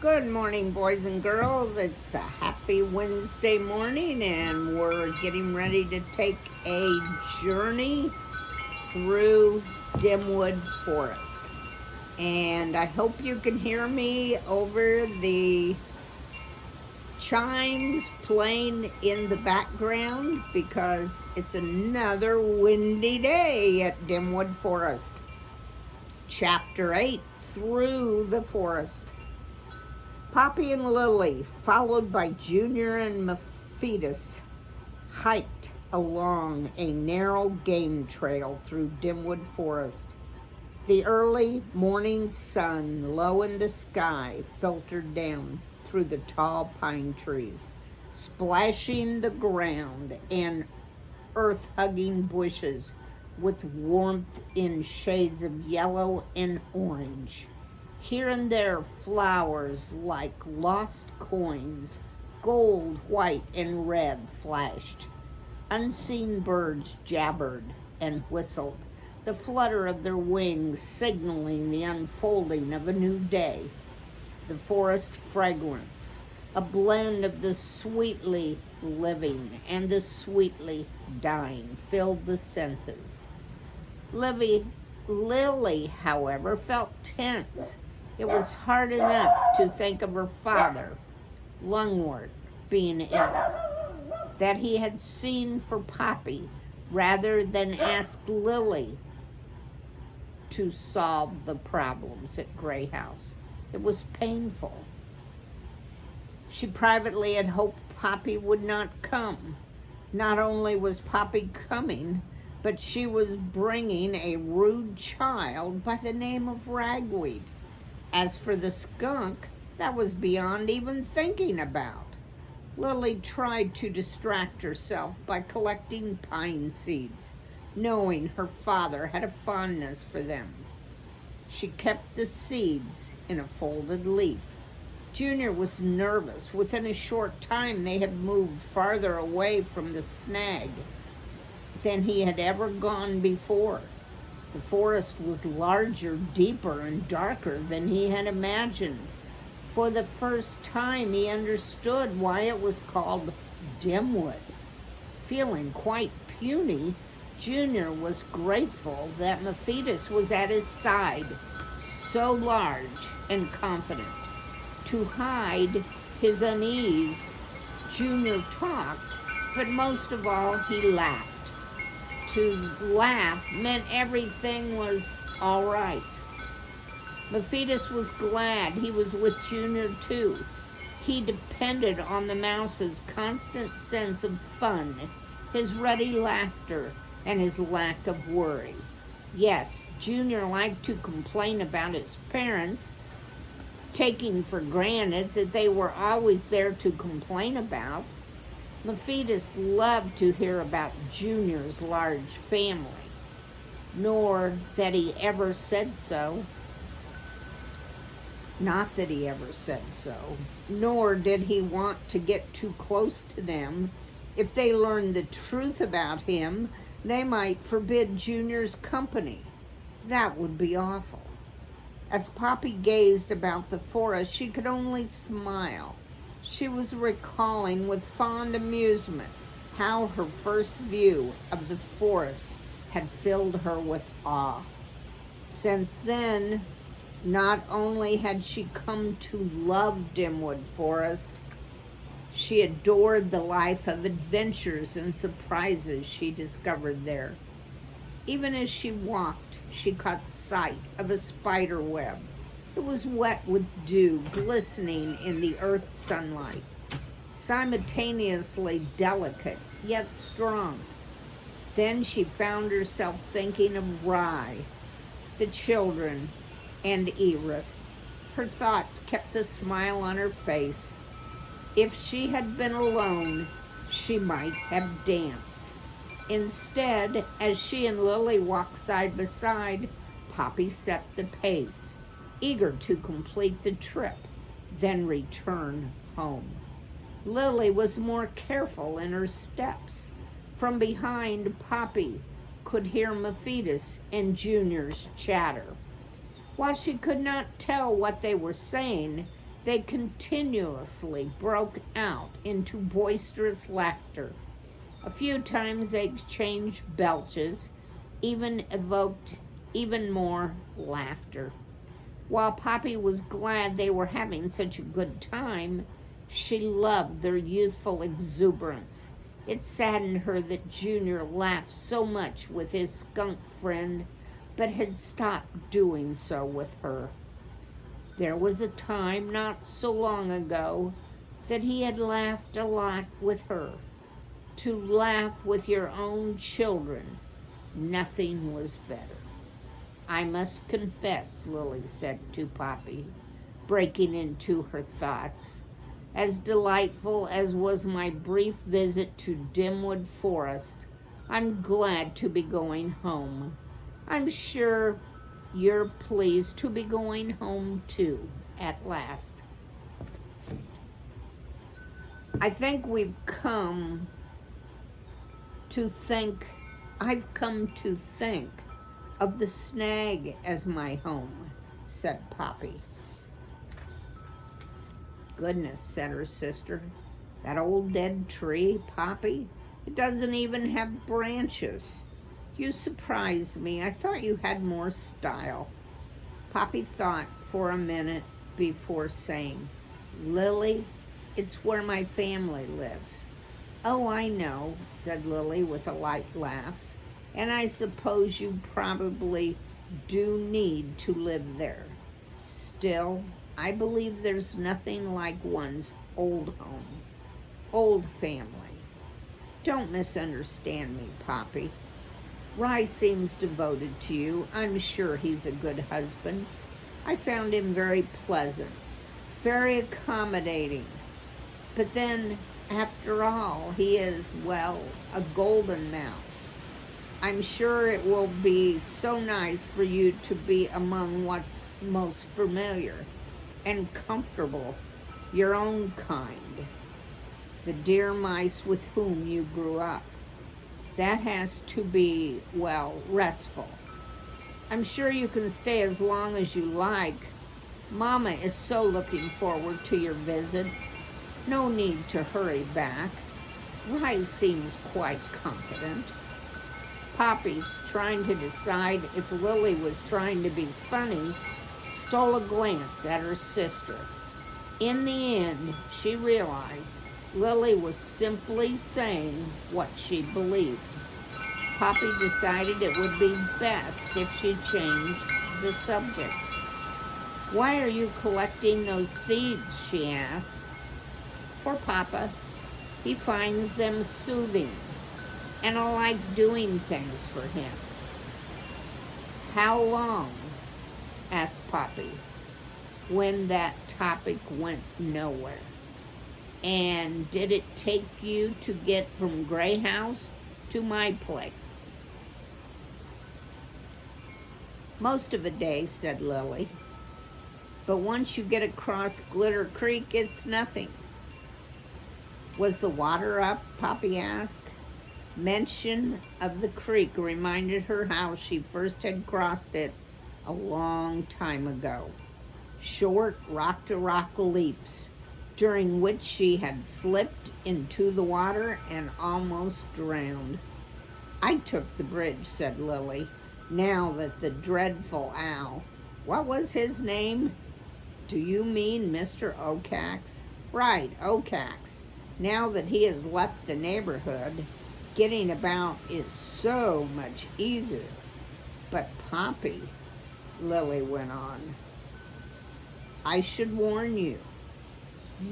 Good morning, boys and girls. It's a happy Wednesday morning, and we're getting ready to take a journey through Dimwood Forest. And I hope you can hear me over the chimes playing in the background because it's another windy day at Dimwood Forest. Chapter 8, Through the Forest. Poppy and Lily, followed by Junior and Mephitis, hiked along a narrow game trail through Dimwood Forest. The early morning sun, low in the sky, filtered down through the tall pine trees, splashing the ground and earth-hugging bushes with warmth in shades of yellow and orange. Here and there, flowers like lost coins, gold, white, and red, flashed. Unseen birds jabbered and whistled, the flutter of their wings signaling the unfolding of a new day. The forest fragrance, a blend of the sweetly living and the sweetly dying, filled the senses. Lily, however, felt tense. It was hard enough to think of her father, Lungwort, being ill, that he had seen for Poppy rather than ask Lily to solve the problems at Grey House. It was painful. She privately had hoped Poppy would not come. Not only was Poppy coming, but she was bringing a rude child by the name of Ragweed. As for the skunk, that was beyond even thinking about. Lily tried to distract herself by collecting pine seeds, knowing her father had a fondness for them. She kept the seeds in a folded leaf. Junior was nervous. Within a short time, they had moved farther away from the snag than he had ever gone before. The forest was larger, deeper, and darker than he had imagined. For the first time, he understood why it was called Dimwood. Feeling quite puny, Junior was grateful that Mephitis was at his side, so large and confident. To hide his unease, Junior talked, but most of all, he laughed. To laugh meant everything was all right. Mephitis was glad he was with Junior too. He depended on the mouse's constant sense of fun, his ready laughter, and his lack of worry. Yes, Junior liked to complain about his parents, taking for granted that they were always there to complain about. Mephitis loved to hear about Junior's large family, nor that he ever said so. Not that he ever said so, nor did he want to get too close to them. If they learned the truth about him, they might forbid Junior's company. That would be awful. As Poppy gazed about the forest, she could only smile. She was recalling with fond amusement how her first view of the forest had filled her with awe. Since then, not only had she come to love Dimwood Forest, she adored the life of adventures and surprises she discovered there. Even as she walked, she caught sight of a spider web. It was wet with dew, glistening in the earth sunlight, simultaneously delicate yet strong. Then she found herself thinking of Rye, the children, and Erith. Her thoughts kept a smile on her face. If she had been alone, she might have danced. Instead, as she and Lily walked side by side, Poppy set the pace, eager to complete the trip, then return home. Lily was more careful in her steps. From behind, Poppy could hear Mephitis and Junior's chatter. While she could not tell what they were saying, They continuously broke out into boisterous laughter. A few times they exchanged belches, even evoked even more laughter. While Poppy was glad they were having such a good time, she loved their youthful exuberance. It saddened her that Junior laughed so much with his skunk friend, but had stopped doing so with her. There was a time not so long ago that he had laughed a lot with her. To laugh with your own children, nothing was better. I must confess, Lily said to Poppy, breaking into her thoughts, as delightful as was my brief visit to Dimwood Forest, I'm glad to be going home. I'm sure you're pleased to be going home too, at last. I've come to think of the snag as my home, said Poppy. Goodness, said her sister. That old dead tree, Poppy, it doesn't even have branches. You surprise me. I thought you had more style. Poppy thought for a minute before saying, Lily, it's where my family lives. Oh, I know, said Lily with a light laugh. And I suppose you probably do need to live there. Still, I believe there's nothing like one's old home, old family. Don't misunderstand me, Poppy. Rye seems devoted to you. I'm sure he's a good husband. I found him very pleasant, very accommodating. But then, after all, he is, well, a golden mouse. I'm sure it will be so nice for you to be among what's most familiar and comfortable, your own kind, the dear mice with whom you grew up. That has to be, well, restful. I'm sure you can stay as long as you like. Mama is so looking forward to your visit. No need to hurry back. Rye seems quite confident. Poppy, trying to decide if Lily was trying to be funny, stole a glance at her sister. In the end, she realized Lily was simply saying what she believed. Poppy decided it would be best if she changed the subject. Why are you collecting those seeds? She asked. For Papa. He finds them soothing, and I like doing things for him. How long? Asked Poppy, when that topic went nowhere. And did it take you to get from Gray House to my place? Most of a day, said Lily. But once you get across Glitter Creek, it's nothing. Was the water up? Poppy asked. Mention of the creek reminded her how she first had crossed it a long time ago. Short rock-to-rock leaps, during which she had slipped into the water and almost drowned. I took the bridge, said Lily, now that the dreadful owl. What was his name? Do you mean Mr. Oacax? Right, Oacax. Now that he has left the neighborhood, getting about is so much easier. But Poppy, Lily went on, I should warn you,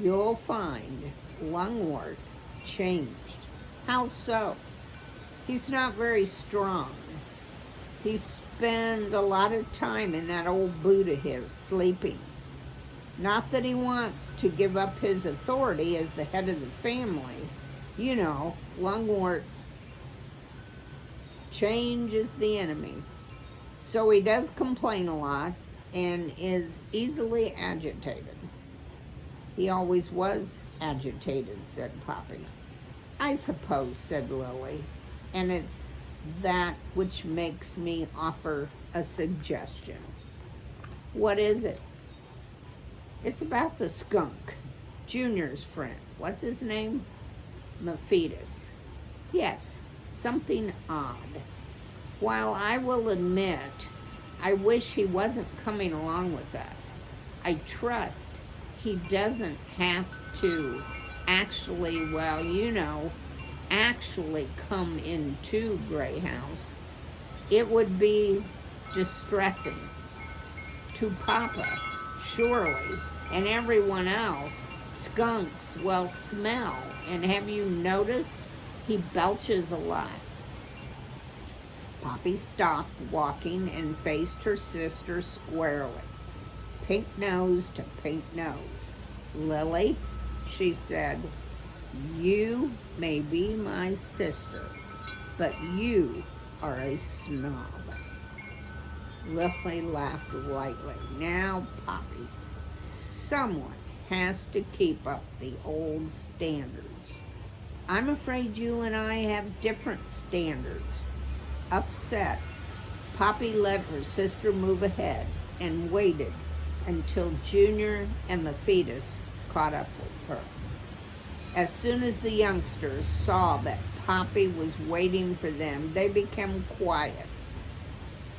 you'll find Lungwort changed. How so? He's not very strong. He spends a lot of time in that old boot of his, sleeping. Not that he wants to give up his authority as the head of the family. You know, Lungwort, change is the enemy. So he does complain a lot and is easily agitated. He always was agitated, said Poppy. I suppose, said Lily, and it's that which makes me offer a suggestion. What is it? It's about the skunk, Junior's friend. What's his name? Mephitis. Yes, something odd. While I will admit, I wish he wasn't coming along with us. I trust he doesn't have to actually, well, actually come into Grey House. It would be distressing to Papa, surely, and everyone else. Skunks, well, smell. And have you noticed he belches a lot? Poppy stopped walking and faced her sister squarely, pink nose to pink nose. Lily, she said, you may be my sister, but you are a snob. Lily laughed lightly. Now, Poppy, someone has to keep up the old standards. I'm afraid you and I have different standards. Upset, Poppy let her sister move ahead and waited until Junior and Mephitis caught up with her. As soon as the youngsters saw that Poppy was waiting for them, they became quiet.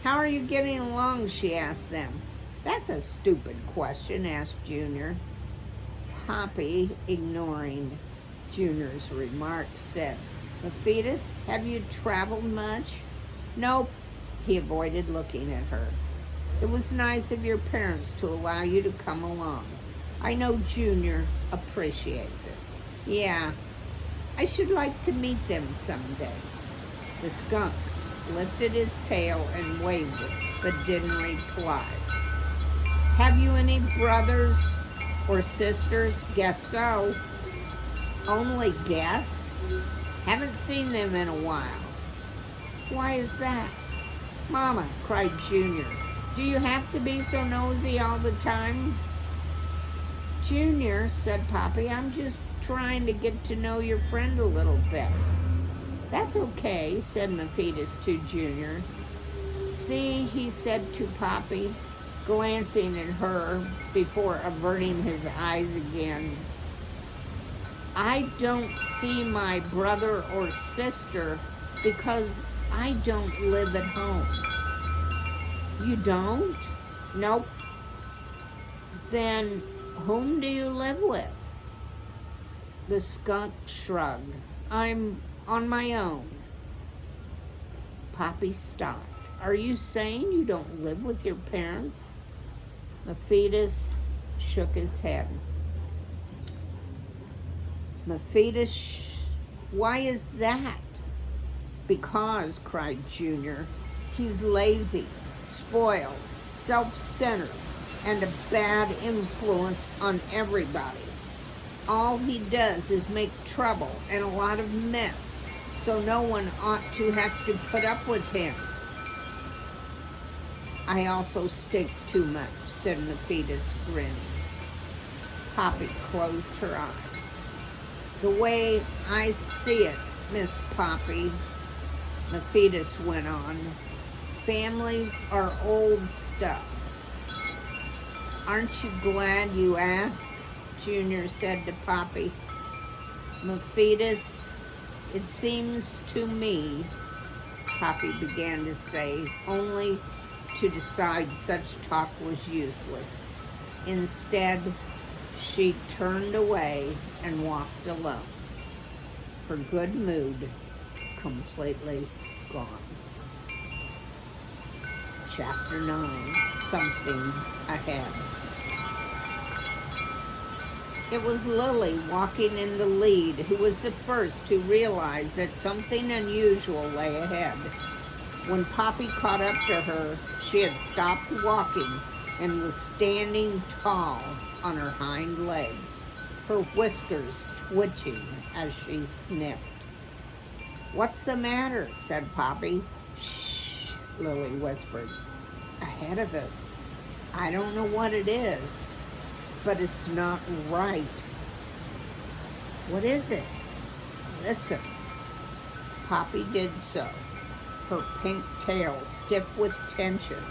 How are you getting along? She asked them. That's a stupid question, asked Junior. Poppy, ignoring Junior's remarks, said, Mephitis, have you traveled much? Nope. He avoided looking at her. It was nice of your parents to allow you to come along. I know Junior appreciates it. Yeah, I should like to meet them someday. The skunk lifted his tail and waved it, but didn't reply. Have you any brothers or sisters? Guess so. Only guess? Haven't seen them in a while. Why is that? Mama, cried Junior, do you have to be so nosy all the time? Junior, said Poppy, I'm just trying to get to know your friend a little better. That's okay, said Mephitis to Junior. See, he said to Poppy, glancing at her before averting his eyes again. I don't see my brother or sister because I don't live at home. You don't? Nope. Then whom do you live with? The skunk shrugged. I'm on my own. Poppy stopped. Are you saying you don't live with your parents? Mephitis shook his head. Mephitis, why is that? Because, cried Junior, he's lazy, spoiled, self-centered, and a bad influence on everybody. All he does is make trouble and a lot of mess, so no one ought to have to put up with him. I also stink too much, said Mephitis, grinning. Poppy closed her eyes. The way I see it, Miss Poppy, Mephitis went on, families are old stuff. Aren't you glad you asked? Junior said to Poppy. Mephitis, it seems to me, Poppy began to say, only to decide such talk was useless. Instead, she turned away and walked alone, her good mood completely gone. Chapter 9, Something Ahead. It was Lily walking in the lead who was the first to realize that something unusual lay ahead. When Poppy caught up to her, she had stopped walking and was standing tall on her hind legs, her whiskers twitching as she sniffed. What's the matter? Said Poppy. Shh, Lily whispered. Ahead of us. I don't know what it is, but it's not right. What is it? Listen. Poppy did so, her pink tail stiff with tension,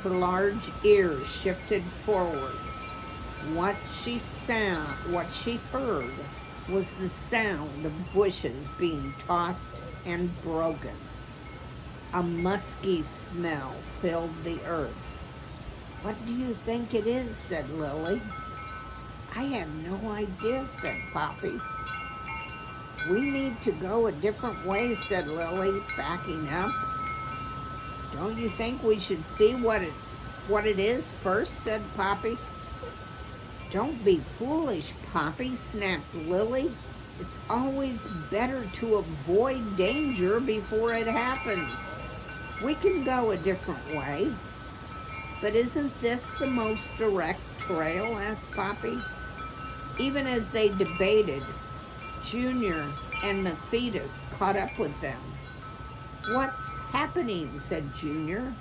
her large ears shifted forward. What she heard was the sound of bushes being tossed and broken. A musky smell filled the earth. "What do you think it is?" said Lily. "I have no idea," said Poppy. "We need to go a different way," said Lily, backing up. "Don't you think we should see what it is first?" said Poppy. "Don't be foolish, Poppy," snapped Lily. "It's always better to avoid danger before it happens. We can go a different way." "But isn't this the most direct trail?" asked Poppy. Even as they debated, Junior and Mephitis caught up with them. "What's happening?" said Junior.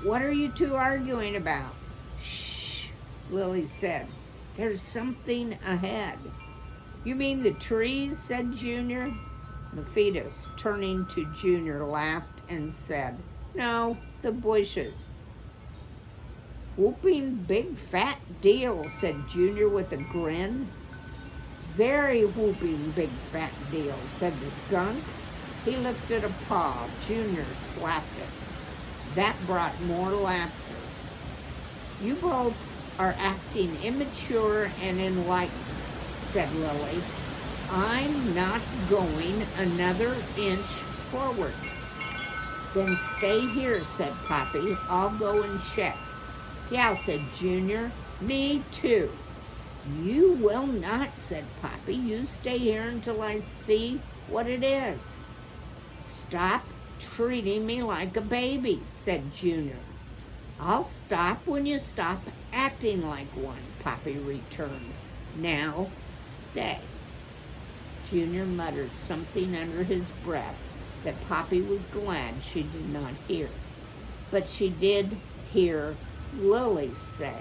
"What are you two arguing about?" "Shh," Lily said. "There's something ahead." "You mean the trees?" said Junior. Mephitis, turning to Junior, laughed and said, "No, the bushes." "Whooping big fat deal," said Junior with a grin. "Very whooping big fat deal," said the skunk. He lifted a paw. Junior slapped it. That brought more laughter. "You both are acting immature and enlightened," said Lily. "I'm not going another inch forward." "Then stay here," said Poppy. "I'll go and check." "Yeah," said Junior. "Me too." "You will not," said Poppy. "You stay here until I see what it is." "Stop treating me like a baby," said Junior. "I'll stop when you stop acting like one," Poppy returned. "Now, stay." Junior muttered something under his breath that Poppy was glad she did not hear. But she did hear Lily say,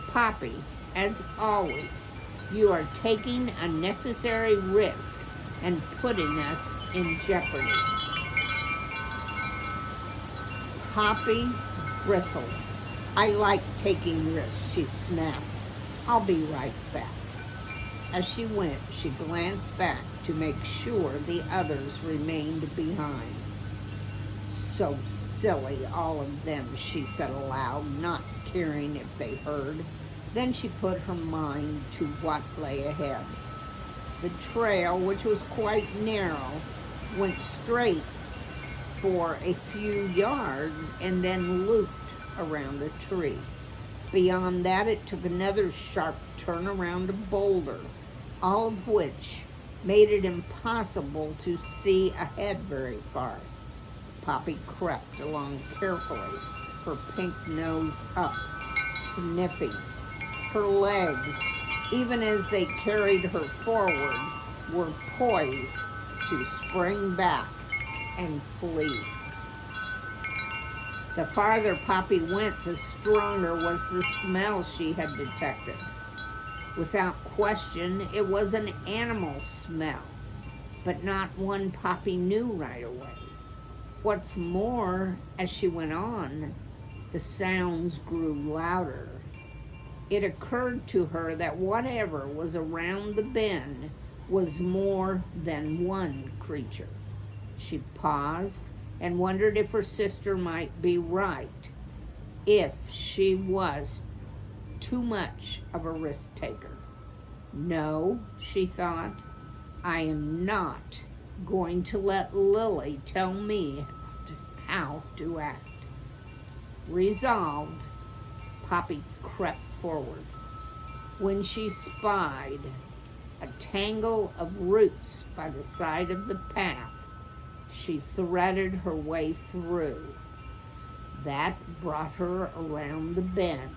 "Poppy, as always, you are taking unnecessary risk and putting us in jeopardy." Poppy bristled. "I like taking risks," she snapped. "I'll be right back." As she went, she glanced back to make sure the others remained behind. "So silly, all of them," she said aloud, not caring if they heard. Then she put her mind to what lay ahead. The trail, which was quite narrow, went straight for a few yards and then looped around a tree. Beyond that, it took another sharp turn around a boulder, all of which made it impossible to see ahead very far. Poppy crept along carefully, her pink nose up, sniffing. Her legs, even as they carried her forward, were poised to spring back and flee. The farther Poppy went, the stronger was the smell she had detected. Without question, it was an animal smell, but not one Poppy knew right away. What's more, as she went on, the sounds grew louder. It occurred to her that whatever was around the bend was more than one creature. She paused and wondered if her sister might be right, if she was too much of a risk taker. "No," she thought, "I am not going to let Lily tell me how to act." Resolved, Poppy crept forward. When she spied a tangle of roots by the side of the path, she threaded her way through. That brought her around the bend,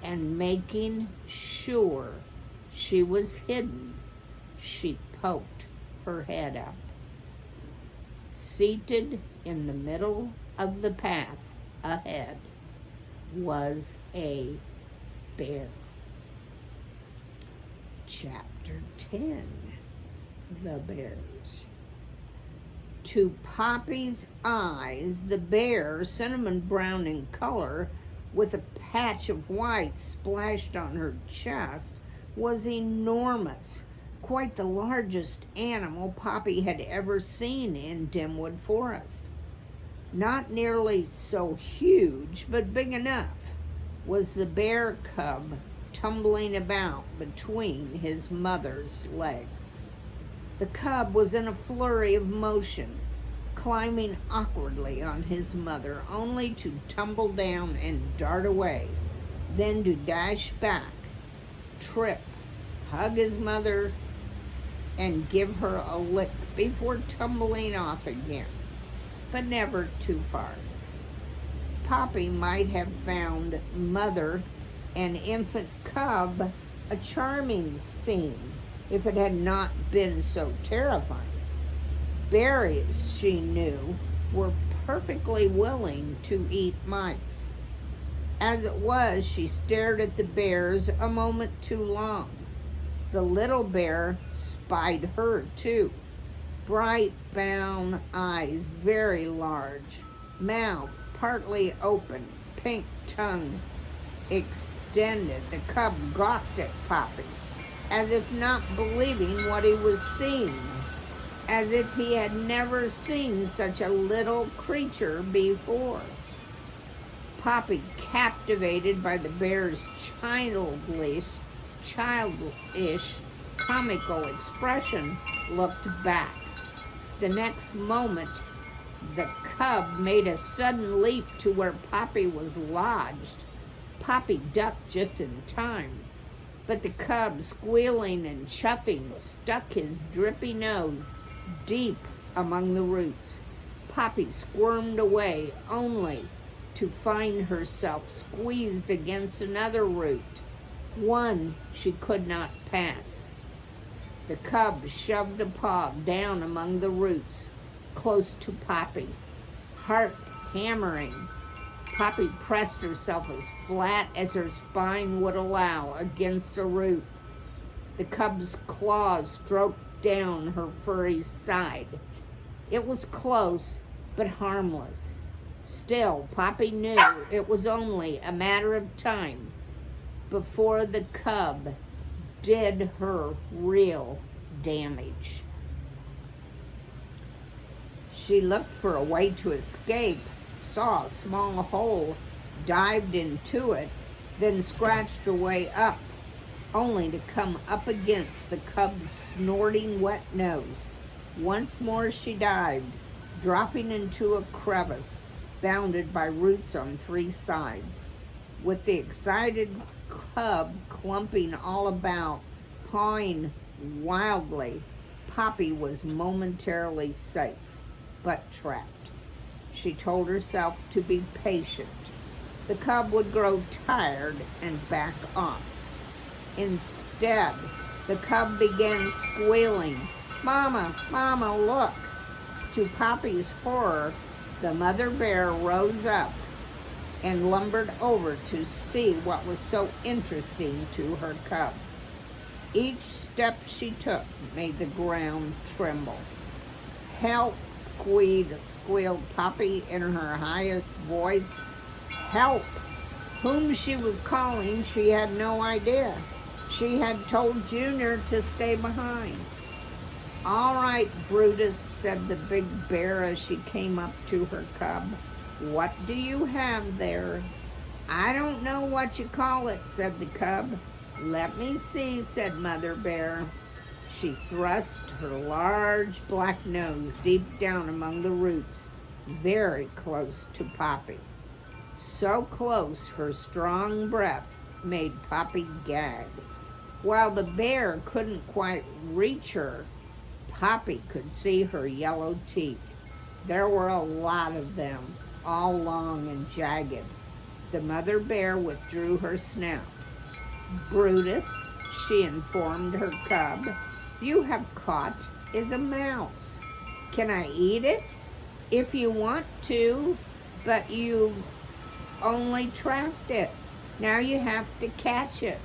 and making sure she was hidden, she poked her head up. Seated in the middle of the path ahead was a bear. Chapter 10, The Bears. To Poppy's eyes, the bear, cinnamon brown in color, with a patch of white splashed on her chest, was enormous, quite the largest animal Poppy had ever seen in Dimwood Forest. Not nearly so huge, but big enough, was the bear cub tumbling about between his mother's legs. The cub was in a flurry of motion, climbing awkwardly on his mother, only to tumble down and dart away, then to dash back, trip, hug his mother, and give her a lick before tumbling off again, but never too far. Poppy might have found mother and infant cub a charming scene if it had not been so terrifying. Berries, she knew, were perfectly willing to eat mice. As it was, she stared at the bears a moment too long. The little bear spied her too. Bright brown eyes, very large, mouth partly open, pink tongue extended. The cub gawked at Poppy, as if not believing what he was seeing, as if he had never seen such a little creature before. Poppy, captivated by the bear's childish, comical expression, looked back. The next moment, the cub made a sudden leap to where Poppy was lodged. Poppy ducked just in time, but the cub, squealing and chuffing, stuck his drippy nose deep among the roots. Poppy squirmed away, only to find herself squeezed against another root, one she could not pass. The cub shoved a paw down among the roots, close to Poppy. Heart hammering, Poppy pressed herself as flat as her spine would allow against a root. The cub's claws stroked down her furry side. It was close, but harmless. Still, Poppy knew it was only a matter of time before the cub did her real damage. She looked for a way to escape, saw a small hole, dived into it, then scratched her way up, only to come up against the cub's snorting wet nose. Once more she dived, dropping into a crevice bounded by roots on three sides. With the excited cub clumping all about, pawing wildly, Poppy was momentarily safe, but trapped. She told herself to be patient. The cub would grow tired and back off. Instead, the cub began squealing, "Mama, Mama, look!" To Poppy's horror, the mother bear rose up and lumbered over to see what was so interesting to her cub. Each step she took made the ground tremble. "Help!" squealed Poppy in her highest voice. Help! Whom she was calling, she had no idea. She had told Junior to stay behind. "All right, Brutus," said the big bear as she came up to her cub. "What do you have there?" "I don't know what you call it," said the cub. "Let me see," said Mother Bear. She thrust her large black nose deep down among the roots, very close to Poppy. So close her strong breath made Poppy gag. While the bear couldn't quite reach her, Poppy could see her yellow teeth. There were a lot of them, all long and jagged. The mother bear withdrew her snout. "Brutus," she informed her cub, "you have caught is a mouse. Can I eat it?" "If you want to, but you've only trapped it. Now you have to catch it."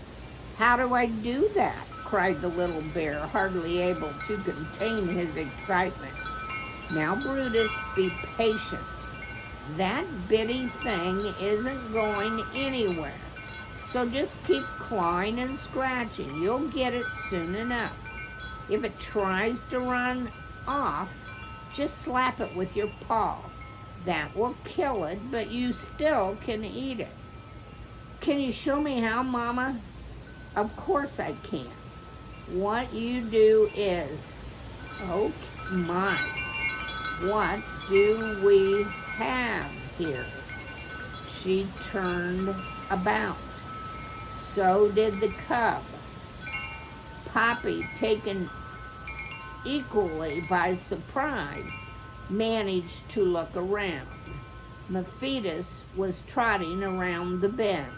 "How do I do that?" cried the little bear, hardly able to contain his excitement. "Now, Brutus, be patient. That bitty thing isn't going anywhere. So just keep clawing and scratching. You'll get it soon enough. If it tries to run off, just slap it with your paw. That will kill it, but you still can eat it. Can you show me how, Mama? Of course I can. What you do is, oh my, what do we have here? She turned about. So did the cub. Poppy, taken equally by surprise, managed to look around. Mephitis was trotting around the bend.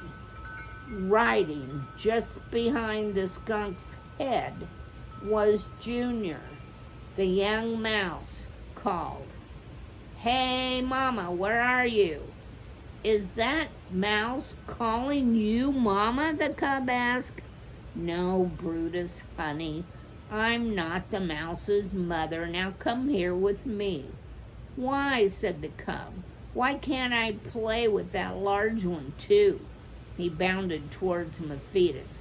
Riding just behind the skunk's head was Junior. The young mouse called, "Hey, Mama, where are you?" "Is that mouse calling you Mama?" the cub asked. "No, Brutus, honey. I'm not the mouse's mother. Now come here with me." "Why?" said the cub. "Why can't I play with that large one, too?" He bounded towards Mephitis.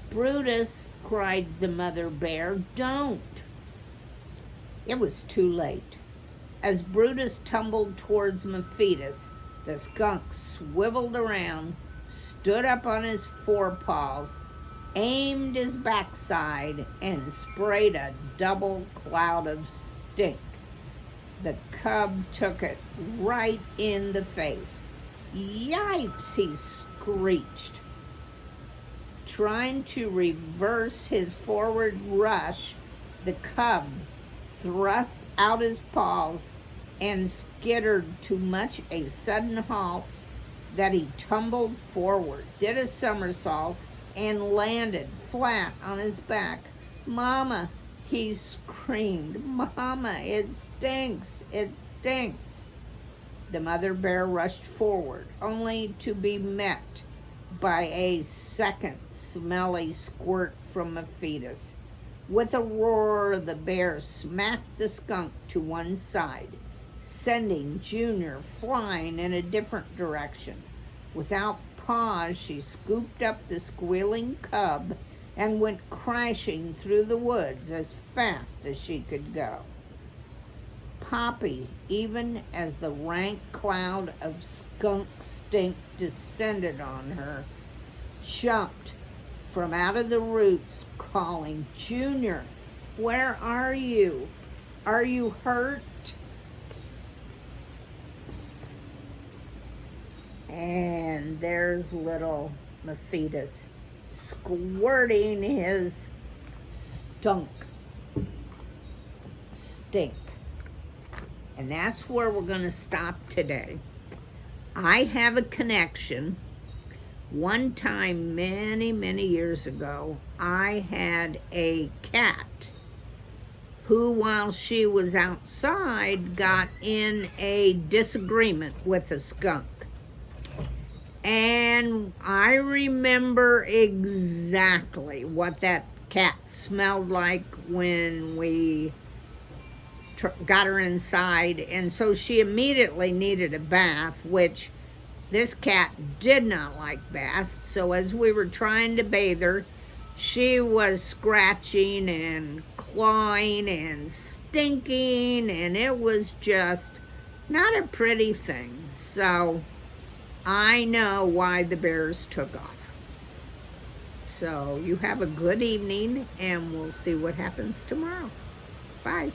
"Brutus," cried the mother bear, "don't." It was too late. As Brutus tumbled towards Mephitis, the skunk swiveled around, stood up on his forepaws, aimed his backside, and sprayed a double cloud of stink. The cub took it right in the face. "Yipes!" he screeched. Trying to reverse his forward rush, the cub thrust out his paws and skittered to much a sudden halt that he tumbled forward, did a somersault, and landed flat on his back. "Mama," he screamed, "Mama, it stinks, it stinks." The mother bear rushed forward, only to be met by a second smelly squirt from Mephitis. With a roar, the bear smacked the skunk to one side, sending Junior flying in a different direction. Without pause, she scooped up the squealing cub and went crashing through the woods as fast as she could go. Poppy, even as the rank cloud of skunk stink descended on her, jumped from out of the roots, calling, "Junior, where are you? Are you hurt?" And there's little Mephitis squirting his stink. And that's where we're going to stop today. I have a connection. One time, many, many years ago, I had a cat who, while she was outside, got in a disagreement with a skunk. And I remember exactly what that cat smelled like when we got her inside. And so she immediately needed a bath, which this cat did not like baths. So as we were trying to bathe her, she was scratching and clawing and stinking, and it was just not a pretty thing. So I know why the bears took off. So you have a good evening, and we'll see what happens tomorrow. Bye.